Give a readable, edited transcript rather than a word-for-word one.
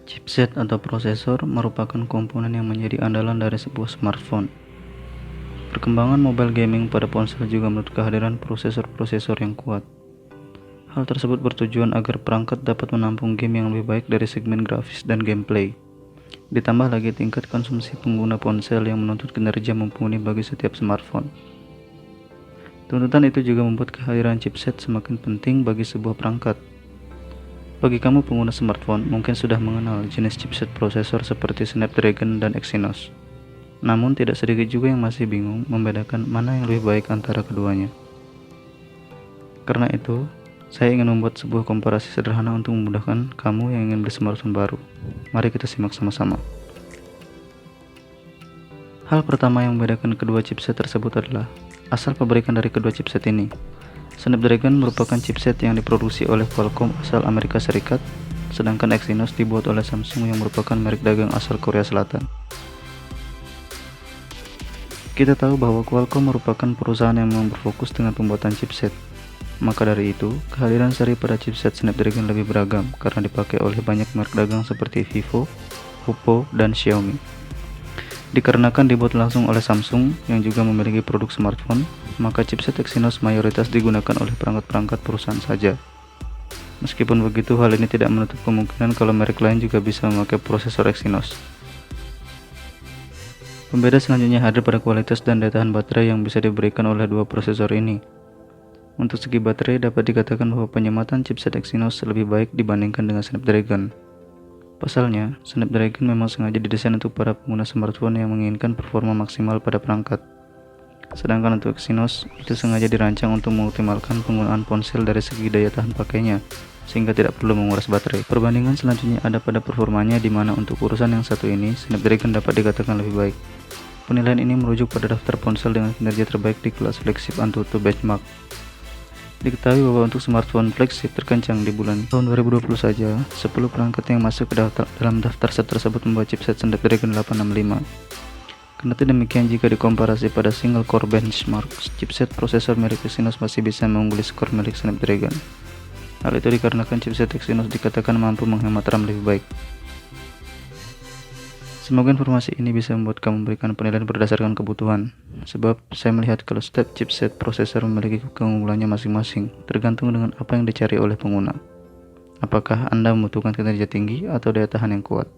Chipset atau prosesor merupakan komponen yang menjadi andalan dari sebuah smartphone. Perkembangan mobile gaming pada ponsel juga menuntut kehadiran prosesor-prosesor yang kuat. Hal tersebut bertujuan agar perangkat dapat menampung game yang lebih baik dari segmen grafis dan gameplay. Ditambah lagi tingkat konsumsi pengguna ponsel yang menuntut kinerja mumpuni bagi setiap smartphone. Tuntutan itu juga membuat kehadiran chipset semakin penting bagi sebuah perangkat. Bagi kamu pengguna smartphone, mungkin sudah mengenal jenis chipset prosesor seperti Snapdragon dan Exynos. Namun tidak sedikit juga yang masih bingung membedakan mana yang lebih baik antara keduanya. Karena itu, saya ingin membuat sebuah komparasi sederhana untuk memudahkan kamu yang ingin beli smartphone baru. Mari kita simak sama-sama. Hal pertama yang membedakan kedua chipset tersebut adalah asal pabrikan dari kedua chipset ini. Snapdragon merupakan chipset yang diproduksi oleh Qualcomm asal Amerika Serikat, sedangkan Exynos dibuat oleh Samsung yang merupakan merek dagang asal Korea Selatan. Kita tahu bahwa Qualcomm merupakan perusahaan yang memang berfokus dengan pembuatan chipset. Maka dari itu, kehadiran seri pada chipset Snapdragon lebih beragam karena dipakai oleh banyak merek dagang seperti Vivo, Oppo, dan Xiaomi. Dikarenakan dibuat langsung oleh Samsung yang juga memiliki produk smartphone, maka chipset Exynos mayoritas digunakan oleh perangkat-perangkat perusahaan saja. Meskipun begitu, hal ini tidak menutup kemungkinan kalau merek lain juga bisa memakai prosesor Exynos. Pembeda selanjutnya hadir pada kualitas dan daya tahan baterai yang bisa diberikan oleh dua prosesor ini. Untuk segi baterai, dapat dikatakan bahwa penyematan chipset Exynos lebih baik dibandingkan dengan Snapdragon. Pasalnya, Snapdragon memang sengaja didesain untuk para pengguna smartphone yang menginginkan performa maksimal pada perangkat. Sedangkan untuk Exynos, itu sengaja dirancang untuk mengoptimalkan penggunaan ponsel dari segi daya tahan pakainya, sehingga tidak perlu menguras baterai. Perbandingan selanjutnya ada pada performanya, di mana untuk urusan yang satu ini, Snapdragon dapat dikatakan lebih baik. Penilaian ini merujuk pada daftar ponsel dengan kinerja terbaik di kelas flagship AnTuTu Benchmark. Diketahui bahwa untuk smartphone flagship terkencang di bulan tahun 2020 saja, 10 perangkat yang masuk ke dalam daftar set tersebut membawa chipset Snapdragon 865. Kendati demikian, jika dikomparasi pada single core benchmark, chipset prosesor merek Exynos masih bisa mengungguli skor milik Snapdragon. Hal itu dikarenakan chipset Exynos dikatakan mampu menghemat RAM lebih baik. Semoga informasi ini bisa membuat kamu memberikan penilaian berdasarkan kebutuhan, sebab saya melihat kalau setiap chipset prosesor memiliki keunggulannya masing-masing, tergantung dengan apa yang dicari oleh pengguna. Apakah Anda membutuhkan kinerja tinggi atau daya tahan yang kuat?